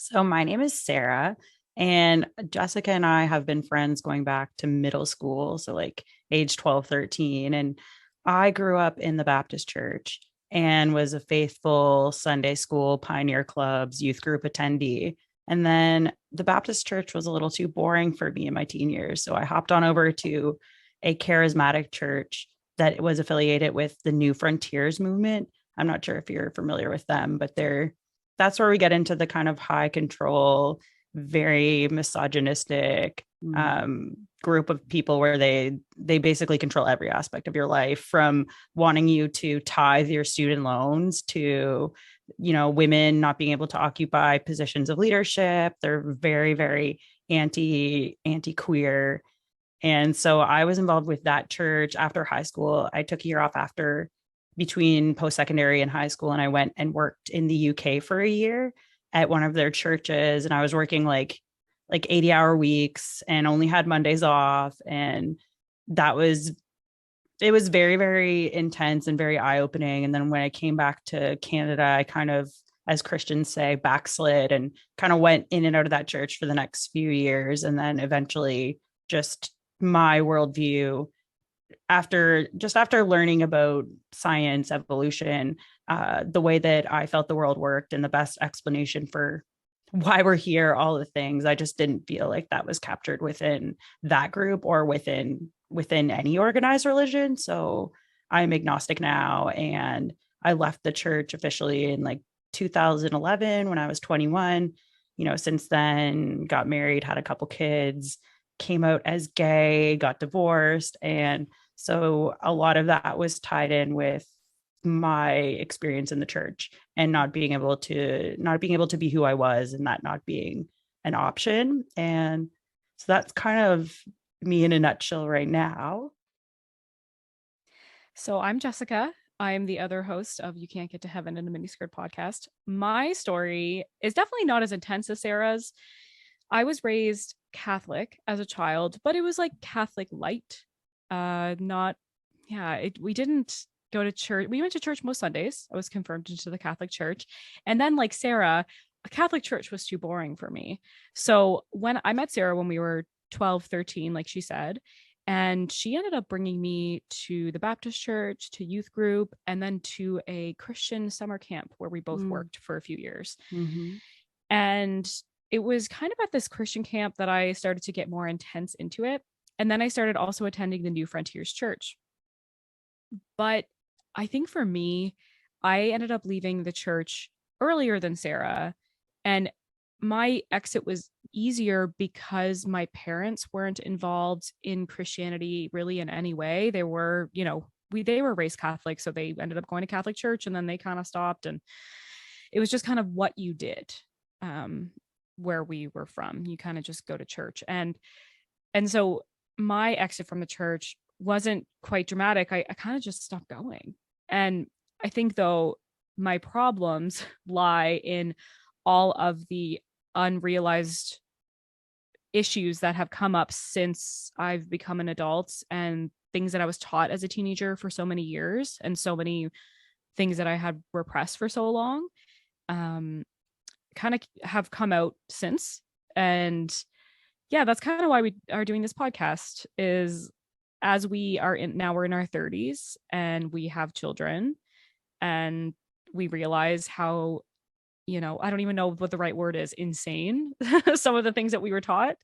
So my name is Sarah, and Jessica and I have been friends going back to middle school, so like age 12, 13. And I grew up in the Baptist church and was a faithful Sunday school, Pioneer Clubs, youth group attendee. And then the Baptist church was a little too boring for me in my teen years. So I hopped on over to a charismatic church that was affiliated with the New Frontiers movement. I'm not sure if you're familiar with them, but that's where we get into the kind of high control, very misogynistic Mm. group of people where they basically control every aspect of your life, from wanting you to tithe your student loans to women not being able to occupy positions of leadership. They're very, very anti queer. And so I was involved with that church after high school. I took a year off after between post secondary and high school, and I went and worked in the UK for a year at one of their churches. And I was working like 80-hour weeks and only had Mondays off. And that was it was very, very intense and very eye opening. And then when I came back to Canada, I kind of, as Christians say, backslid and kind of went in and out of that church for the next few years. And then eventually just my worldview after learning about science, evolution, the way that I felt the world worked, and the best explanation for why we're here, all the things, I just didn't feel like that was captured within that group or within any organized religion. So I'm agnostic now, and I left the church officially in like 2011 when I was 21. Since then, got married, had a couple kids, came out as gay, got divorced, and so a lot of that was tied in with my experience in the church and not being able to be who I was, and that not being an option. And so that's kind of me in a nutshell right now. So I'm Jessica. I am the other host of You Can't Get to Heaven in a Miniskirt podcast. My story is definitely not as intense as Sarah's. I was raised Catholic as a child, but it was like Catholic light. Not, yeah, we didn't go to church. We went to church most Sundays. I was confirmed into the Catholic Church. And then, like Sarah, a Catholic church was too boring for me. So when I met Sarah when we were 12, 13, like she said, and she ended up bringing me to the Baptist church, to youth group, and then to a Christian summer camp where we both worked for a few years. Mm-hmm. And it was kind of at this Christian camp that I started to get more intense into it. And then I started also attending the New Frontiers Church. But I think for me, I ended up leaving the church earlier than Sarah. And my exit was easier because my parents weren't involved in Christianity really in any way. They were, they were raised Catholic, so they ended up going to Catholic church and then they kind of stopped. And it was just kind of what you did where we were from. You kind of just go to church. And so my exit from the church wasn't quite dramatic. I kind of just stopped going. And I think, though, my problems lie in all of the unrealized issues that have come up since I've become an adult, and things that I was taught as a teenager for so many years, and so many things that I had repressed for so long, kind of have come out since. And yeah, that's kind of why we are doing this podcast, is as we are we're in our 30s and we have children, and we realize how, I don't even know what the right word is, insane some of the things that we were taught.